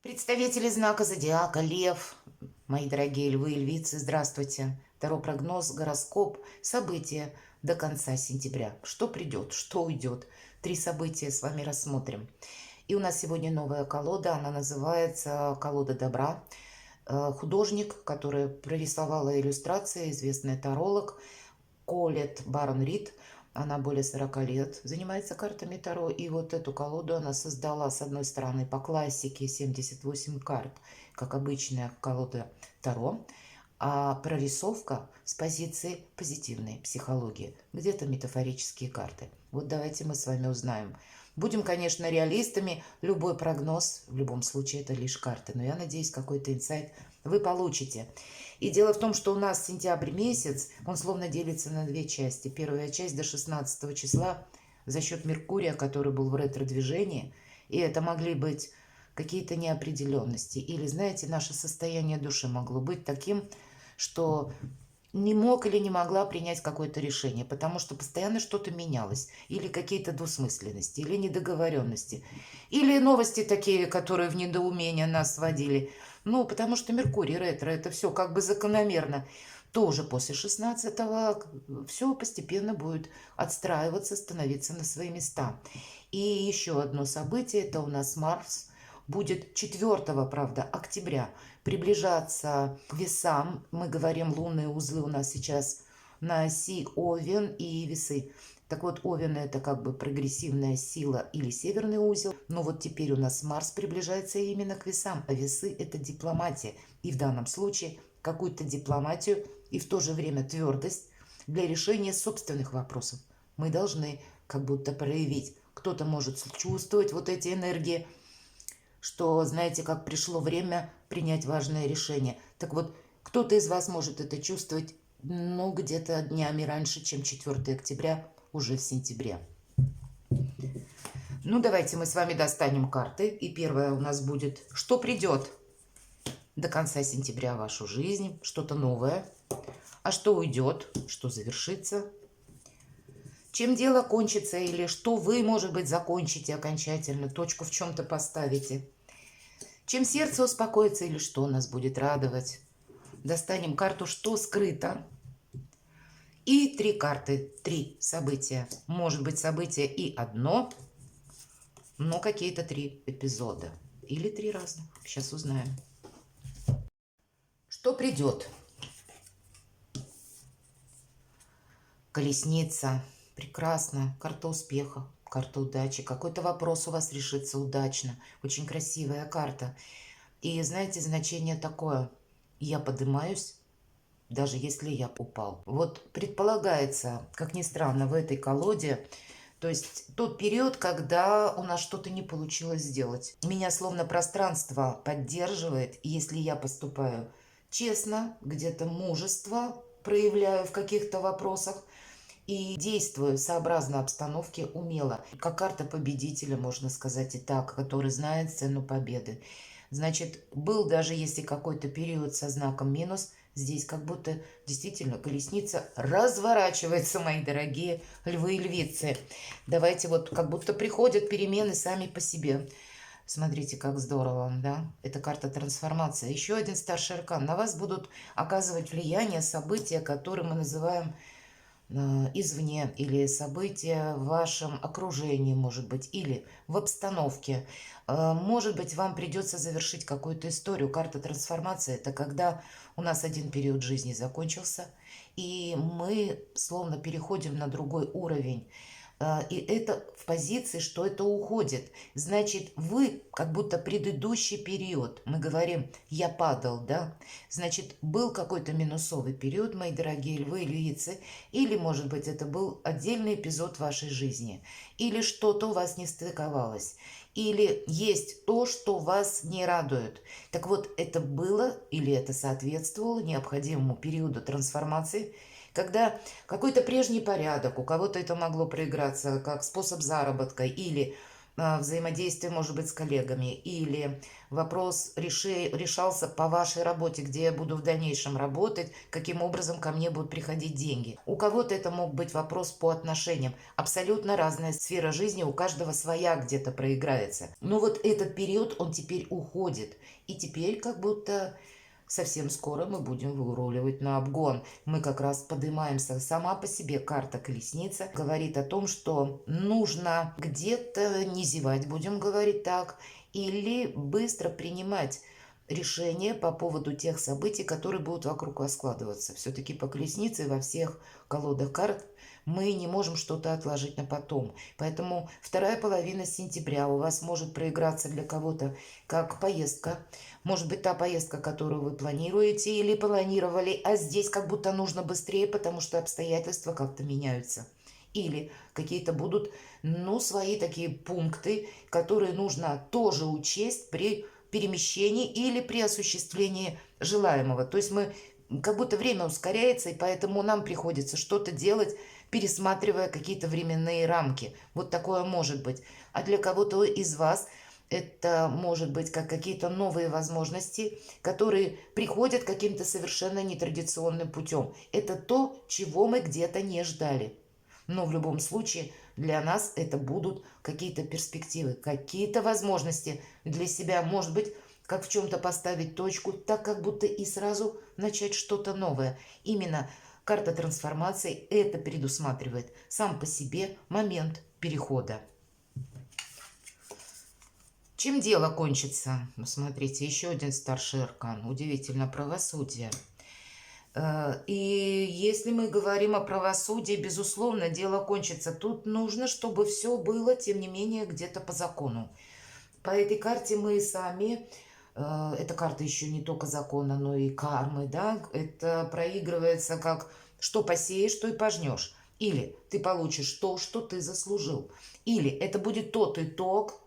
Представители знака зодиака Лев, мои дорогие львы и львицы, здравствуйте. Таро прогноз, гороскоп, события до конца сентября. Что придет, что уйдет. 3 события с вами рассмотрим. И у нас сегодня новая колода, она называется «Колода добра». Художник, который прорисовала иллюстрации, известный таролог Колет Барон Рид. Она более 40 лет занимается картами Таро. И вот эту колоду она создала, с одной стороны, по классике 78 карт, как обычная колода Таро, а прорисовка с позиции позитивной психологии, где-то метафорические карты. Вот давайте мы с вами узнаем. Будем, конечно, реалистами. Любой прогноз, в любом случае, это лишь карты. Но я надеюсь, какой-то инсайт вы получите. И дело в том, что у нас сентябрь месяц, он словно делится на две части. Первая часть до 16 числа за счет Меркурия, который был в ретро-движении. И это могли быть какие-то неопределенности. Или, знаете, наше состояние души могло быть таким, что не мог или не могла принять какое-то решение, потому что постоянно что-то менялось. Или какие-то двусмысленности, или недоговоренности. Или новости такие, которые в недоумение нас сводили. Ну, потому что Меркурий ретро, это все как бы закономерно. Тоже после 16-го все постепенно будет отстраиваться, становиться на свои места. И еще одно событие, это у нас Марс будет 4, правда, октября приближаться к весам. Мы говорим, лунные узлы у нас сейчас на оси Овен и Весы. Так вот, Овен это как бы прогрессивная сила или северный узел. Но вот теперь у нас Марс приближается именно к весам, а весы это дипломатия. И в данном случае какую-то дипломатию и в то же время твердость для решения собственных вопросов мы должны как будто проявить. Кто-то может чувствовать вот эти энергии, что, знаете, как пришло время принять важное решение. Так вот, кто-то из вас может это чувствовать, ну, где-то днями раньше, чем 4 октября, уже в сентябре. Ну, давайте мы с вами достанем карты. И первая у нас будет, что придет до конца сентября в вашу жизнь, что-то новое. А что уйдет, что завершится. Чем дело кончится или что вы, может быть, закончите окончательно, точку в чем-то поставите. Чем сердце успокоится или что нас будет радовать. Достанем карту «Что скрыто». И 3 карты, 3 события. Может быть, событие и одно, но какие-то 3 эпизода. Или 3 разных. Сейчас узнаем. Что придет? Колесница. Прекрасно. Карта успеха, карта удачи. Какой-то вопрос у вас решится удачно. Очень красивая карта. И знаете, значение такое. Я поднимаюсь, даже если я упал. Вот предполагается, как ни странно, в этой колоде, то есть тот период, когда у нас что-то не получилось сделать. Меня словно пространство поддерживает, и если я поступаю честно, где-то мужество проявляю в каких-то вопросах, и действую сообразно обстановке умело. Как карта победителя, можно сказать и так, который знает цену победы. Значит, был даже если какой-то период со знаком минус, здесь как будто действительно колесница разворачивается, мои дорогие львы и львицы. Давайте вот как будто приходят перемены сами по себе. Смотрите, как здорово, да? Это карта трансформации. Еще один старший аркан. На вас будут оказывать влияние события, которые мы называем извне, или события в вашем окружении, может быть, или в обстановке. Может быть, вам придется завершить какую-то историю. Карта трансформации – это когда у нас один период жизни закончился, и мы словно переходим на другой уровень. И это в позиции, что это уходит. Значит, вы как будто предыдущий период, мы говорим, я падал, да? Значит, был какой-то минусовый период, мои дорогие львы и львицы, или, может быть, это был отдельный эпизод вашей жизни, или что-то у вас не стыковалось, или есть то, что вас не радует. Так вот, это было или это соответствовало необходимому периоду трансформации, когда какой-то прежний порядок, у кого-то это могло проиграться как способ заработка или взаимодействие, может быть, с коллегами, или вопрос решался по вашей работе, где я буду в дальнейшем работать, каким образом ко мне будут приходить деньги. У кого-то это мог быть вопрос по отношениям. Абсолютно разная сфера жизни, у каждого своя где-то проиграется. Но вот этот период, он теперь уходит. И теперь как будто совсем скоро мы будем выруливать на обгон. Мы как раз поднимаемся. Сама по себе карта колесница говорит о том, что нужно где-то не зевать, будем говорить так, или быстро принимать решения по поводу тех событий, которые будут вокруг вас складываться. Все-таки по колеснице во всех колодах карт мы не можем что-то отложить на потом. Поэтому вторая половина сентября у вас может проиграться для кого-то как поездка. Может быть, та поездка, которую вы планируете или планировали, а здесь как будто нужно быстрее, потому что обстоятельства как-то меняются. Или какие-то будут, ну, свои такие пункты, которые нужно тоже учесть при перемещении или при осуществлении желаемого. То есть мы как будто время ускоряется, и поэтому нам приходится что-то делать, пересматривая какие-то временные рамки. Вот такое может быть. А для кого-то из вас это может быть как какие-то новые возможности, которые приходят каким-то совершенно нетрадиционным путем. Это то, чего мы где-то не ждали. Но в любом случае для нас это будут какие-то перспективы, какие-то возможности для себя. Может быть, как в чем-то поставить точку, так как будто и сразу начать что-то новое. Именно карта трансформации это предусматривает сам по себе момент перехода. Чем дело кончится? Ну, смотрите, еще один старший аркан. Удивительно, правосудие. И если мы говорим о правосудии, безусловно, дело кончится. Тут нужно, чтобы все было, тем не менее, где-то по закону. По этой карте мы сами, эта карта еще не только закона, но и кармы, да, это проигрывается как что посеешь, то и пожнешь. Или ты получишь то, что ты заслужил. Или это будет тот итог,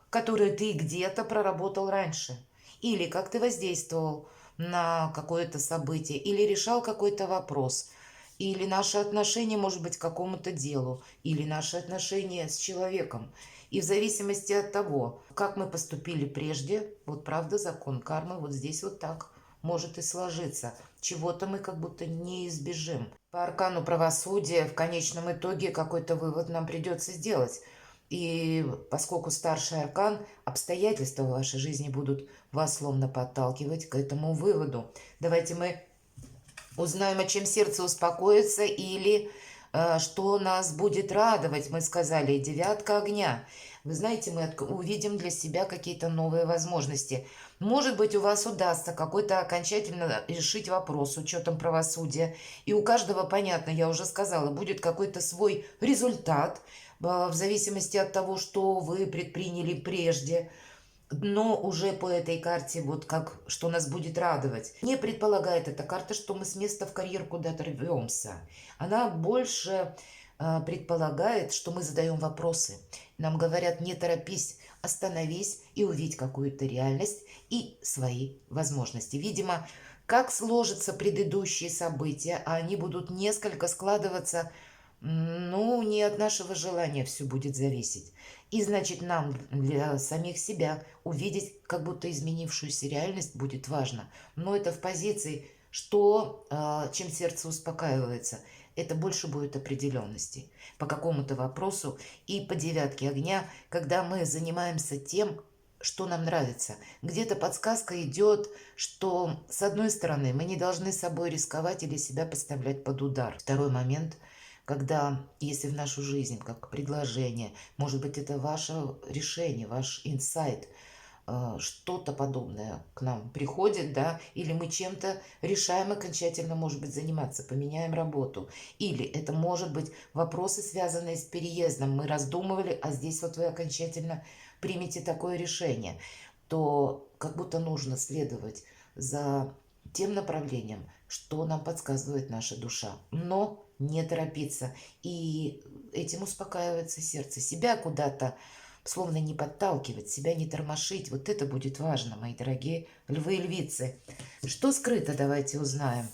который ты где-то проработал раньше. Или как ты воздействовал на какое-то событие, или решал какой-то вопрос, или наши отношения, может быть, к какому-то делу, или наши отношения с человеком. И в зависимости от того, как мы поступили прежде, вот правда, закон кармы вот здесь вот так может и сложиться. Чего-то мы как будто не избежим. По аркану правосудия в конечном итоге какой-то вывод нам придется сделать. И поскольку старший аркан, обстоятельства в вашей жизни будут вас словно подталкивать к этому выводу. Давайте мы узнаем, о чем сердце успокоится или что нас будет радовать. Мы сказали, девятка огня. Вы знаете, мы увидим для себя какие-то новые возможности. Может быть, у вас удастся какой-то окончательно решить вопрос с учетом правосудия. И у каждого, понятно, я уже сказала, будет какой-то свой результат в зависимости от того, что вы предприняли прежде. Но уже по этой карте, вот как, что нас будет радовать. Не предполагает эта карта, что мы с места в карьер куда-то рвемся. Она больше предполагает, что мы задаем вопросы. Нам говорят, не торопись, остановись и увидь какую-то реальность и свои возможности. Видимо, как сложатся предыдущие события, а они будут несколько складываться, ну, не от нашего желания все будет зависеть. И значит, нам для самих себя увидеть как будто изменившуюся реальность будет важно. Но это в позиции, что, чем сердце успокаивается, это больше будет определенности по какому-то вопросу. И по девятке огня, когда мы занимаемся тем, что нам нравится. Где-то подсказка идет, что с одной стороны мы не должны собой рисковать или себя подставлять под удар. Второй момент – когда, если в нашу жизнь, как предложение, может быть, это ваше решение, ваш инсайт, что-то подобное к нам приходит, да, или мы чем-то решаем окончательно, может быть, заниматься, поменяем работу, или это может быть вопросы, связанные с переездом, мы раздумывали, а здесь вот вы окончательно примете такое решение, то как будто нужно следовать за тем направлением, что нам подсказывает наша душа, но не торопиться. И этим успокаивается сердце. Себя куда-то словно не подталкивать, себя не тормошить. Вот это будет важно, мои дорогие львы и львицы. Что скрыто, давайте узнаем.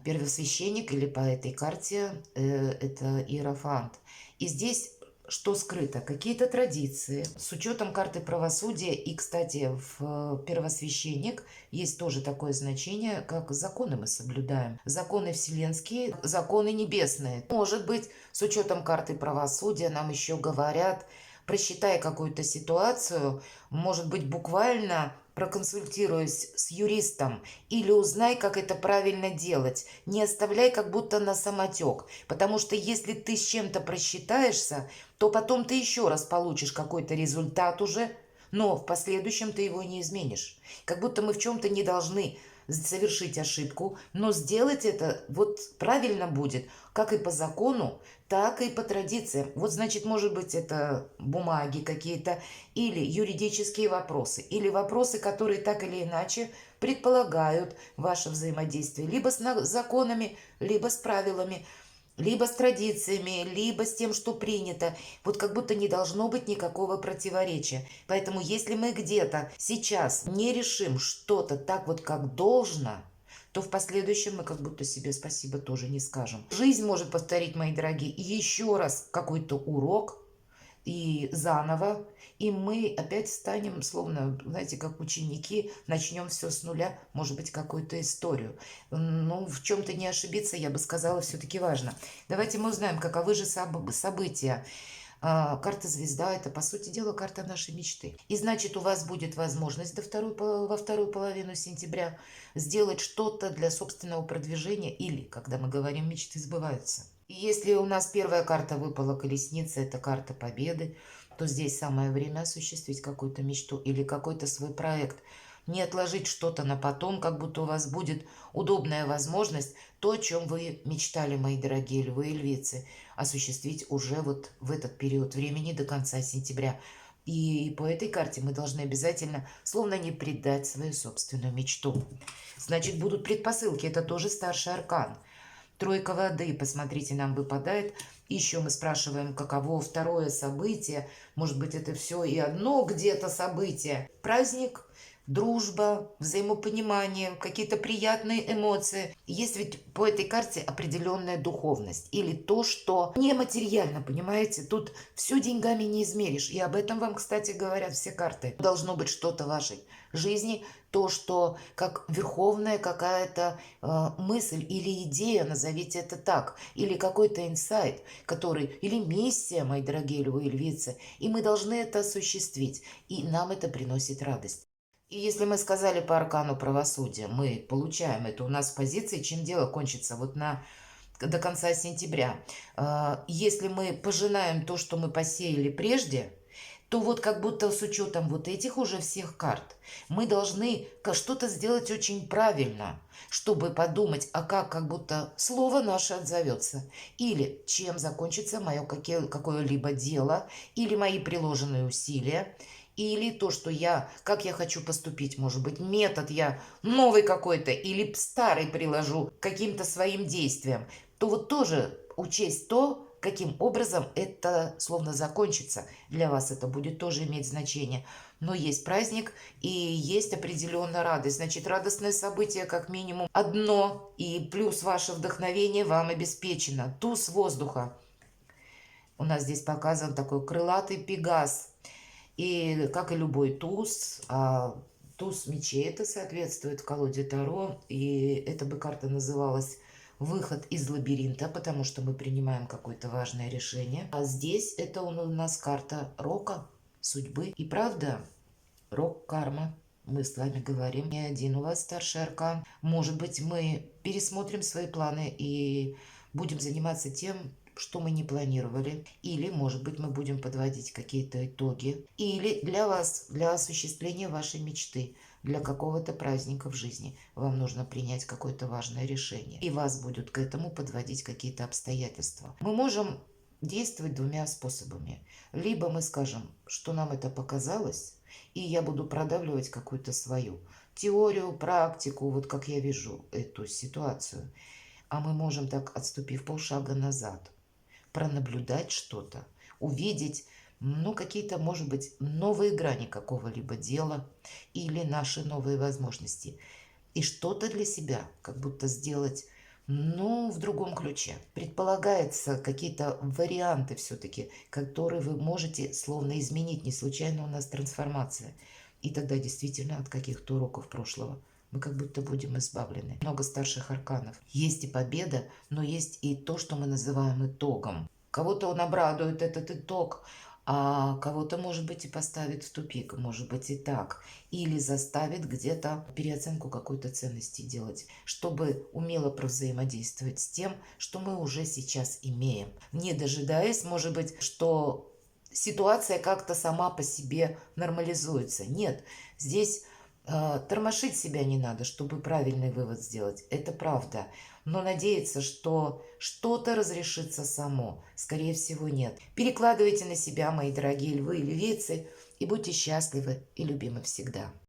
Первосвященник или по этой карте это Иерофант. И здесь что скрыто? Какие-то традиции. С учетом карты правосудия и, кстати, в первосвященник есть тоже такое значение, как законы мы соблюдаем. Законы вселенские, законы небесные. Может быть, с учетом карты правосудия нам еще говорят, просчитай какую-то ситуацию, может быть, буквально проконсультируясь с юристом или узнай, как это правильно делать. Не оставляй как будто на самотек, потому что если ты с чем-то просчитаешься, то потом ты еще раз получишь какой-то результат уже, но в последующем ты его не изменишь. Как будто мы в чем-то не должны совершить ошибку, но сделать это вот правильно будет, как и по закону, так и по традициям. Вот значит, может быть, это бумаги какие-то, или юридические вопросы, или вопросы, которые так или иначе предполагают ваше взаимодействие либо с законами, либо с правилами, либо с традициями, либо с тем, что принято. Вот как будто не должно быть никакого противоречия. Поэтому если мы где-то сейчас не решим что-то так вот, как должно, то в последующем мы как будто себе спасибо тоже не скажем. Жизнь может повторить, мои дорогие, еще раз какой-то урок, и заново, и мы опять станем, словно, знаете, как ученики, начнем все с нуля, может быть, какую-то историю. Ну, в чем-то не ошибиться, я бы сказала, все-таки важно. Давайте мы узнаем, каковы же события. Карта звезда – это, по сути дела, карта нашей мечты. И значит, у вас будет возможность во вторую половину сентября сделать что-то для собственного продвижения или, когда мы говорим, мечты сбываются. И если у нас первая карта выпала колесница, это карта победы, то здесь самое время осуществить какую-то мечту или какой-то свой проект. Не отложить что-то на потом, как будто у вас будет удобная возможность то, о чем вы мечтали, мои дорогие львы и львицы, осуществить уже вот в этот период времени до конца сентября. И по этой карте мы должны обязательно, словно не предать свою собственную мечту. Значит, будут предпосылки, это тоже старший аркан. Тройка воды, посмотрите, нам выпадает. Еще мы спрашиваем, каково второе событие. Может быть, это все и одно где-то событие. Праздник, дружба, взаимопонимание, какие-то приятные эмоции. Есть ведь по этой карте определенная духовность или то, что нематериально, понимаете? Тут все деньгами не измеришь. И об этом вам, кстати, говорят все карты. Должно быть что-то в вашей жизни, то, что как верховная какая-то мысль или идея, назовите это так, или какой-то инсайт, который, или миссия, мои дорогие львы и львицы, и мы должны это осуществить, и нам это приносит радость. И если мы сказали по аркану правосудия, мы получаем это у нас в позиции, чем дело кончится вот до конца сентября. Если мы пожинаем то, что мы посеяли прежде, то вот как будто с учетом вот этих уже всех карт мы должны что-то сделать очень правильно, чтобы подумать, а как будто слово наше отзовется, или чем закончится мое какое-либо дело, или мои приложенные усилия, или то, что как я хочу поступить, может быть, метод я новый какой-то, или старый приложу к каким-то своим действиям, то вот тоже учесть то, каким образом это словно закончится. Для вас это будет тоже иметь значение. Но есть праздник и есть определенная радость. Значит, радостное событие как минимум одно, и плюс ваше вдохновение вам обеспечено. Туз воздуха. У нас здесь показан такой крылатый пегас. И как и любой туз, туз мечей это соответствует в колоде Таро. И эта бы карта называлась «Выход из лабиринта», потому что мы принимаем какое-то важное решение. А здесь это у нас карта рока, судьбы. И правда, рок, карма. Мы с вами говорим, не один у вас старший аркан. Может быть, мы пересмотрим свои планы и будем заниматься тем, что мы не планировали. Или, может быть, мы будем подводить какие-то итоги. Или для вас, для осуществления вашей мечты, для какого-то праздника в жизни вам нужно принять какое-то важное решение. И вас будут к этому подводить какие-то обстоятельства. Мы можем действовать двумя способами. Либо мы скажем, что нам это показалось, и я буду продавливать какую-то свою теорию, практику, вот как я вижу эту ситуацию. А мы можем так, отступив полшага назад, пронаблюдать что-то, увидеть, ну, какие-то, может быть, новые грани какого-либо дела или наши новые возможности. И что-то для себя, как будто сделать, но в другом ключе. Предполагается какие-то варианты все-таки, которые вы можете словно изменить. Не случайно у нас трансформация. И тогда действительно от каких-то уроков прошлого мы как будто будем избавлены. Много старших арканов. Есть и победа, но есть и то, что мы называем итогом. Кого-то он обрадует этот итог, а кого-то, может быть, и поставит в тупик, может быть, и так. Или заставит где-то переоценку какой-то ценности делать, чтобы умело взаимодействовать с тем, что мы уже сейчас имеем. Не дожидаясь, может быть, что ситуация как-то сама по себе нормализуется. Нет, здесь тормошить себя не надо, чтобы правильный вывод сделать. Это правда. Но надеяться, что что-то разрешится само, скорее всего, нет. Перекладывайте на себя, мои дорогие львы и львицы, и будьте счастливы и любимы всегда.